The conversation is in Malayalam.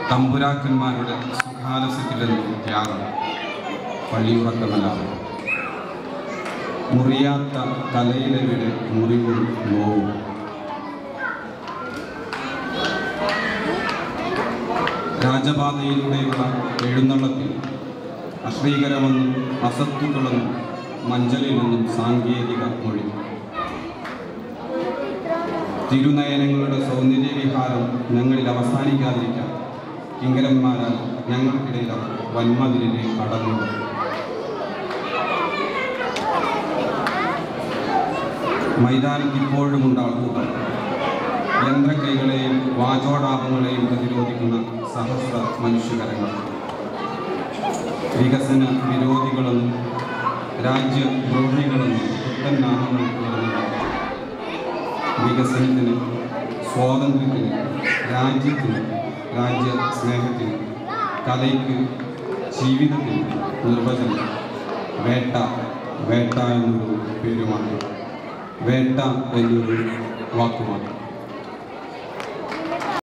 തമ്പുരാക്കന്മാരുടെ സുഖാലസ്യത്തിലെന്നും ത്യാഗം പള്ളിയുറക്കമല്ലാതെ മുറിയാത്ത തലയിലെവിടെ മുറിവും നോവും. രാജപാതയിലൂടെയുള്ള എഴുന്നള്ളത്തിൽ അശ്രീകരമെന്നും അസത്തുക്കളെന്നും മഞ്ചലിൽ നിന്നും സാങ്കേതിക മൊഴി. തിരുനയനങ്ങളുടെ സൗന്ദര്യവിഹാരം ഞങ്ങളിൽ അവസാനിക്കാതിരിക്കാൻ കിങ്കരന്മാരാൽ ഞങ്ങൾക്കിടയിൽ വന്മതിലിനെ കടന്നു. മൈതാനത്ത് ഇപ്പോഴും ഉണ്ടാക്കുക യന്ത്രക്കൈകളെയും വാചോടാപങ്ങളെയും പ്രതിരോധിക്കുന്ന സഹസ്ര മനുഷ്യകരങ്ങൾ. വികസന വിരോധികളെന്നും രാജ്യദ്രോഹികളെന്നും പുത്തൻ നാമങ്ങൾ ഉയർന്നില്ല. വികസനത്തിന്, സ്വാതന്ത്ര്യത്തിന്, രാജ്യത്തിന്, രാജ്യസ്നേഹത്തിന്, കലയ്ക്ക്, ജീവിതത്തിന് നിർവചനം വേട്ട. വേട്ട എന്നൊരു പേരുമാണ്, വേട്ട എന്നൊരു വാക്കുമാണ്.